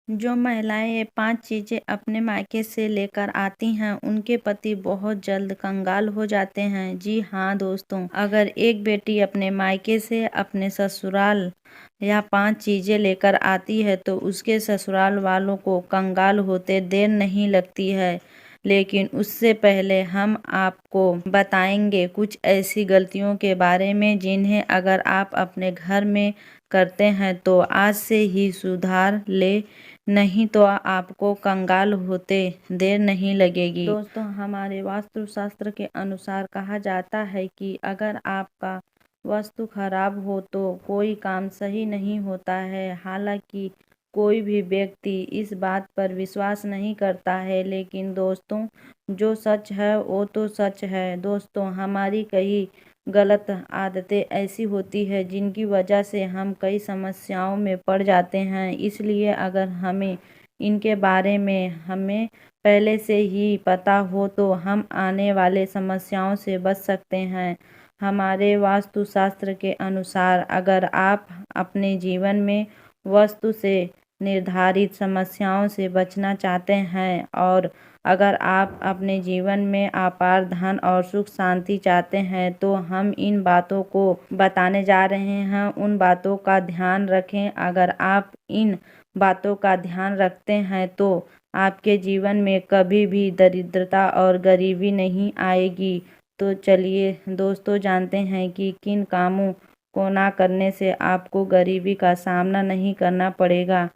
जो महिलाएं ये 5 चीज़ें अपने मायके से लेकर आती हैं उनके पति बहुत जल्द कंगाल हो जाते हैं। जी हाँ दोस्तों, अगर एक बेटी अपने मायके से अपने ससुराल यह 5 चीज़ें लेकर आती है तो उसके ससुराल वालों को कंगाल होते देर नहीं लगती है। लेकिन उससे पहले हम आपको बताएंगे कुछ ऐसी गलतियों के बारे में जिन्हें अगर आप अपने घर में करते हैं तो आज से ही सुधार ले, नहीं तो आपको कंगाल होते देर नहीं लगेगी। दोस्तों, हमारे वास्तुशास्त्र के अनुसार कहा जाता है कि अगर आपका वास्तु खराब हो तो कोई काम सही नहीं होता है। हालांकि कोई भी व्यक्ति इस बात पर विश्वास नहीं करता है, लेकिन दोस्तों जो सच है वो तो सच है। दोस्तों, हमारी कई गलत आदतें ऐसी होती है जिनकी वजह से हम कई समस्याओं में पड़ जाते हैं। इसलिए अगर हमें इनके बारे में हमें पहले से ही पता हो तो हम आने वाले समस्याओं से बच सकते हैं। हमारे वास्तुशास्त्र के अनुसार अगर आप अपने जीवन में वास्तु से निर्धारित समस्याओं से बचना चाहते हैं और अगर आप अपने जीवन में अपार धन और सुख शांति चाहते हैं तो हम इन बातों को बताने जा रहे हैं। उन बातों का ध्यान रखें। अगर आप इन बातों का ध्यान रखते हैं तो आपके जीवन में कभी भी दरिद्रता और गरीबी नहीं आएगी। तो चलिए दोस्तों, जानते हैं कि किन कामों को ना करने से आपको गरीबी का सामना नहीं करना पड़ेगा।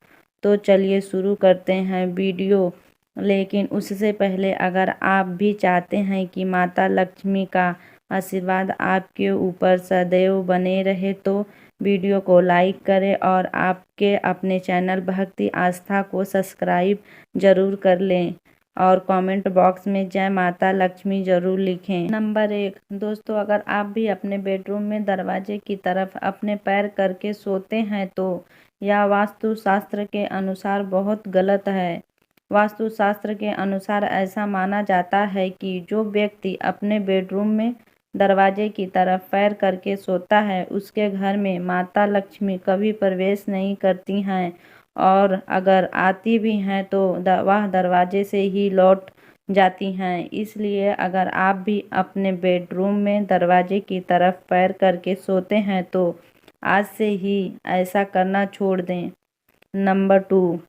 तो चलिए शुरू करते हैं वीडियो। लेकिन उससे पहले अगर आप भी चाहते हैं कि माता लक्ष्मी का आशीर्वाद आपके ऊपर सदैव बने रहे तो वीडियो को लाइक करें और आपके अपने चैनल भक्ति आस्था को सब्सक्राइब जरूर कर लें और कमेंट बॉक्स में जय माता लक्ष्मी जरूर लिखें। नंबर 1 दोस्तों, अगर आप भी अपने बेडरूम में दरवाजे की तरफ अपने पैर करके सोते हैं तो यह वास्तुशास्त्र के अनुसार बहुत गलत है। वास्तुशास्त्र के अनुसार ऐसा माना जाता है कि जो व्यक्ति अपने बेडरूम में दरवाजे की तरफ पैर करके सोता है उसके घर में माता लक्ष्मी कभी प्रवेश नहीं करती हैं और अगर आती भी हैं तो वह दरवाजे से ही लौट जाती हैं। इसलिए अगर आप भी अपने बेडरूम में दरवाजे की तरफ पैर करके सोते हैं तो आज से ही ऐसा करना छोड़ दें। नंबर 2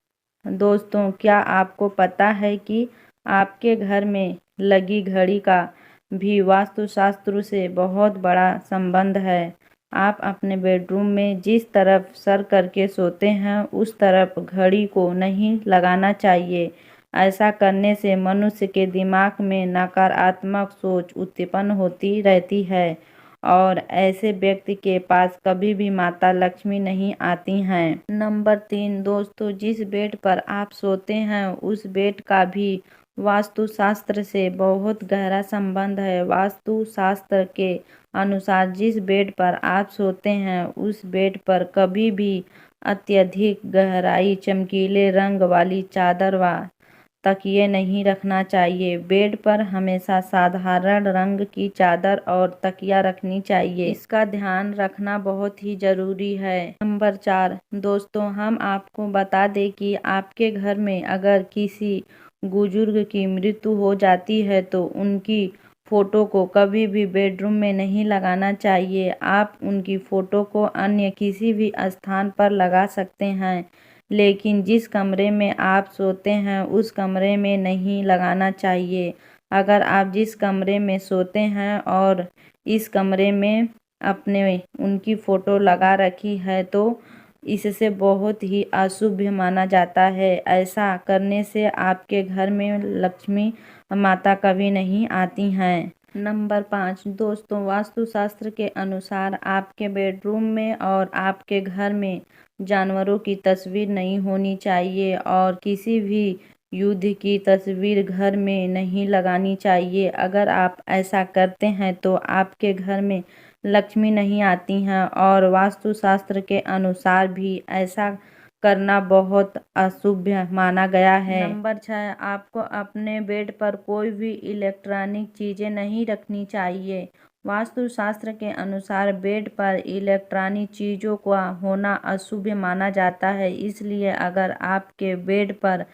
दोस्तों, क्या आपको पता है कि आपके घर में लगी घड़ी का भी वास्तुशास्त्र से बहुत बड़ा संबंध है। आप अपने बेडरूम में जिस तरफ सर करके सोते हैं उस तरफ घड़ी को नहीं लगाना चाहिए। ऐसा करने से मनुष्य के दिमाग में नकारात्मक सोच उत्पन्न होती रहती है और ऐसे व्यक्ति के पास कभी भी माता लक्ष्मी नहीं आती हैं। नंबर 3 दोस्तों, जिस बेड पर आप सोते हैं उस बेड का भी वास्तुशास्त्र से बहुत गहरा संबंध है। वास्तुशास्त्र के अनुसार जिस बेड पर आप सोते हैं उस बेड पर कभी भी अत्यधिक गहराई चमकीले रंग वाली चादर व तकिए नहीं रखना चाहिए। बेड पर हमेशा साधारण रंग की चादर और तकिया रखनी चाहिए। इसका ध्यान रखना बहुत ही जरूरी है। नंबर 4 दोस्तों, हम आपको बता दें कि आपके घर में अगर किसी बुजुर्ग की मृत्यु हो जाती है तो उनकी फ़ोटो को कभी भी बेडरूम में नहीं लगाना चाहिए। आप उनकी फ़ोटो को अन्य किसी भी स्थान पर लगा सकते हैं, लेकिन जिस कमरे में आप सोते हैं उस कमरे में नहीं लगाना चाहिए। अगर आप जिस कमरे में सोते हैं और इस कमरे में अपने उनकी फ़ोटो लगा रखी है तो इससे बहुत ही अशुभ माना जाता है। ऐसा करने से आपके घर में लक्ष्मी माता कभी नहीं आती हैं। नंबर 5 दोस्तों, वास्तुशास्त्र के अनुसार आपके बेडरूम में और आपके घर में जानवरों की तस्वीर नहीं होनी चाहिए और किसी भी युद्ध की तस्वीर घर में नहीं लगानी चाहिए। अगर आप ऐसा करते हैं तो आपके घर में लक्ष्मी नहीं आती हैं और वास्तुशास्त्र के अनुसार भी ऐसा करना बहुत अशुभ माना गया है। नंबर 6 आपको अपने बेड पर कोई भी इलेक्ट्रॉनिक चीज़ें नहीं रखनी चाहिए। वास्तुशास्त्र के अनुसार बेड पर इलेक्ट्रॉनिक चीज़ों का होना अशुभ माना जाता है, इसलिए अगर आपके बेड पर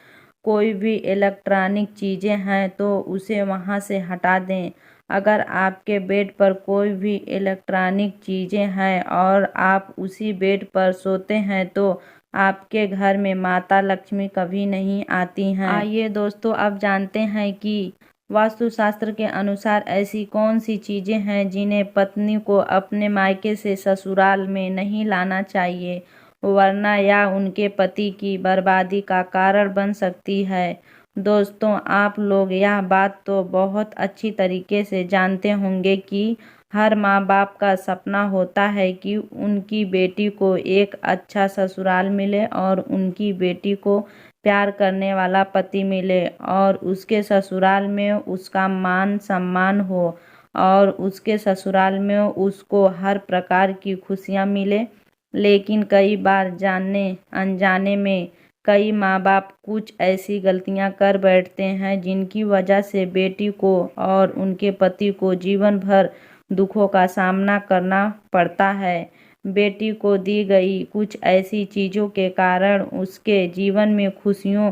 कोई भी इलेक्ट्रॉनिक चीज़ें हैं तो उसे वहां से हटा दें। अगर आपके बेड पर कोई भी इलेक्ट्रॉनिक चीज़ें हैं और आप उसी बेड पर सोते हैं तो आपके घर में माता लक्ष्मी कभी नहीं आती हैं। आइए दोस्तों, अब जानते हैं कि वास्तुशास्त्र के अनुसार ऐसी कौन सी चीज़ें हैं जिन्हें पत्नी को अपने मायके से ससुराल में नहीं लाना चाहिए, वरना या उनके पति की बर्बादी का कारण बन सकती है। दोस्तों, आप लोग यह बात तो बहुत अच्छी तरीके से जानते होंगे कि हर माँ बाप का सपना होता है कि उनकी बेटी को एक अच्छा ससुराल मिले और उनकी बेटी को प्यार करने वाला पति मिले और उसके ससुराल में उसका मान सम्मान हो और उसके ससुराल में उसको हर प्रकार की खुशियाँ मिले। लेकिन कई बार जानने अनजाने में कई माँ बाप कुछ ऐसी गलतियाँ कर बैठते हैं जिनकी वजह से बेटी को और उनके पति को जीवन भर दुखों का सामना करना पड़ता है। बेटी को दी गई कुछ ऐसी चीज़ों के कारण उसके जीवन में खुशियों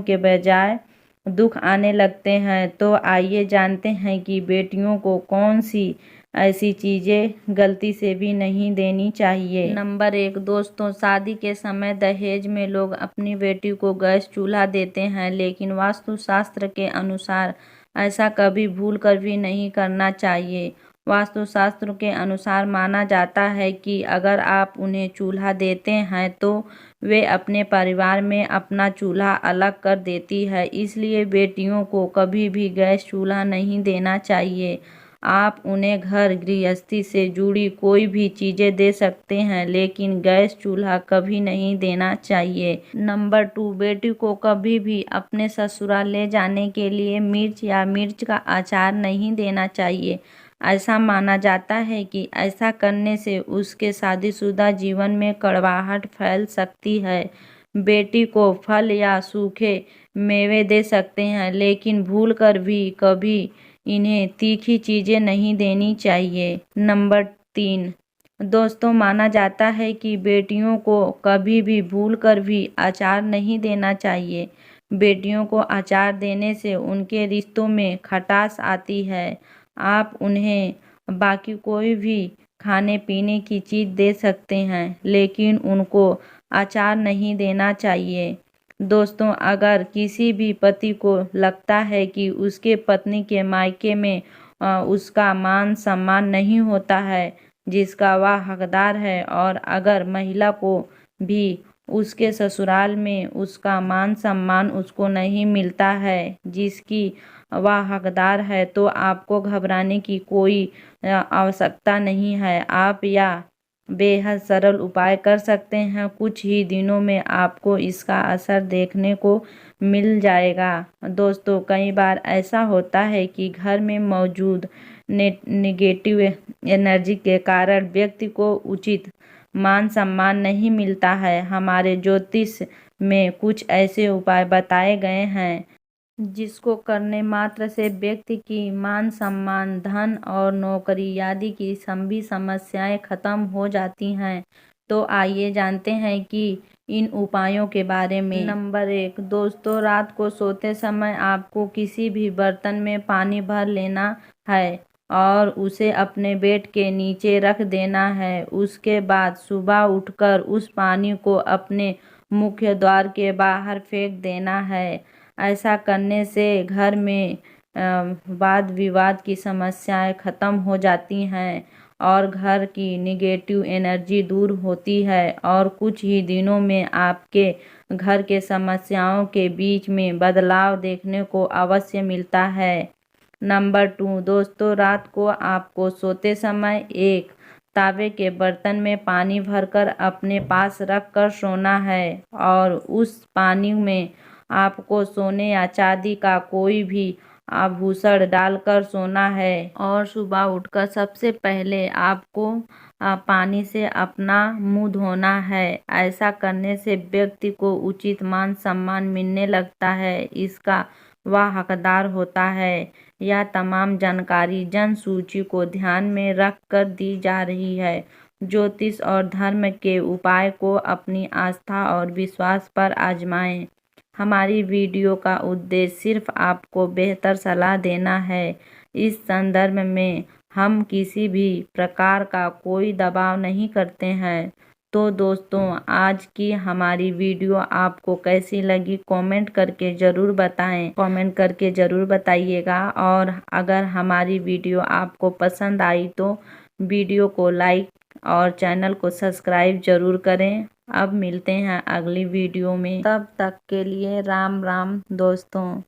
के बजाय दुख आने लगते हैं। तो आइए जानते हैं कि बेटियों को कौन सी ऐसी चीज़ें गलती से भी नहीं देनी चाहिए। नंबर 1 दोस्तों, शादी के समय दहेज में लोग अपनी बेटी को गैस चूल्हा देते हैं, लेकिन वास्तुशास्त्र के अनुसार ऐसा कभी भूल कर भी नहीं करना चाहिए। वास्तुशास्त्र के अनुसार माना जाता है कि अगर आप उन्हें चूल्हा देते हैं तो वे अपने परिवार में अपना चूल्हा अलग कर देती है, इसलिए बेटियों को कभी भी गैस चूल्हा नहीं देना चाहिए। आप उन्हें घर गृहस्थी से जुड़ी कोई भी चीज़ें दे सकते हैं, लेकिन गैस चूल्हा कभी नहीं देना चाहिए। नंबर 2 बेटी को कभी भी अपने ससुराल ले जाने के लिए मिर्च या मिर्च का अचार नहीं देना चाहिए। ऐसा माना जाता है कि ऐसा करने से उसके शादीशुदा जीवन में कड़वाहट फैल सकती है। बेटी को फल या सूखे मेवे दे सकते हैं, लेकिन भूलकर भी कभी इन्हें तीखी चीज़ें नहीं देनी चाहिए। नंबर 3 दोस्तों, माना जाता है कि बेटियों को कभी भी भूलकर भी अचार नहीं देना चाहिए। बेटियों को अचार देने से उनके रिश्तों में खटास आती है। आप उन्हें बाकी कोई भी खाने पीने की चीज़ दे सकते हैं, लेकिन उनको अचार नहीं देना चाहिए। दोस्तों, अगर किसी भी पति को लगता है कि उसके पत्नी के मायके में उसका मान सम्मान नहीं होता है जिसका वह हकदार है, और अगर महिला को भी उसके ससुराल में उसका मान सम्मान उसको नहीं मिलता है जिसकी वह हकदार है, तो आपको घबराने की कोई आवश्यकता नहीं है। आप यह बेहद सरल उपाय कर सकते हैं। कुछ ही दिनों में आपको इसका असर देखने को मिल जाएगा। दोस्तों, कई बार ऐसा होता है कि घर में मौजूद नेगेटिव एनर्जी के कारण व्यक्ति को उचित मान सम्मान नहीं मिलता है। हमारे ज्योतिष में कुछ ऐसे उपाय बताए गए हैं जिसको करने मात्र से व्यक्ति की मान सम्मान, धन और नौकरी आदि की सभी समस्याएं खत्म हो जाती हैं। तो आइए जानते हैं कि इन उपायों के बारे में। नंबर 1 दोस्तों, रात को सोते समय आपको किसी भी बर्तन में पानी भर लेना है और उसे अपने बेड के नीचे रख देना है। उसके बाद सुबह उठकर उस पानी को अपने मुख्य द्वार के बाहर फेंक देना है। ऐसा करने से घर में वाद विवाद की समस्याएं खत्म हो जाती हैं और घर की निगेटिव एनर्जी दूर होती है और कुछ ही दिनों में आपके घर के समस्याओं के बीच में बदलाव देखने को अवश्य मिलता है। नंबर 2 दोस्तों, रात को आपको सोते समय एक तांबे के बर्तन में पानी भरकर अपने पास रख कर सोना है और उस पानी में आपको सोने या चांदी का कोई भी आभूषण डालकर सोना है और सुबह उठकर सबसे पहले आपको पानी से अपना मुंह धोना है। ऐसा करने से व्यक्ति को उचित मान सम्मान मिलने लगता है। इसका वह हकदार होता है। यह तमाम जानकारी जन सूची को ध्यान में रख कर दी जा रही है। ज्योतिष और धर्म के उपाय को अपनी आस्था और विश्वास पर आजमाएं। हमारी वीडियो का उद्देश्य सिर्फ आपको बेहतर सलाह देना है। इस संदर्भ में हम किसी भी प्रकार का कोई दबाव नहीं करते हैं। तो दोस्तों, आज की हमारी वीडियो आपको कैसी लगी कमेंट करके ज़रूर बताएं। कमेंट करके ज़रूर बताइएगा। और अगर हमारी वीडियो आपको पसंद आई तो वीडियो को लाइक और चैनल को सब्सक्राइब ज़रूर करें। अब मिलते हैं अगली वीडियो में, तब तक के लिए राम राम दोस्तों।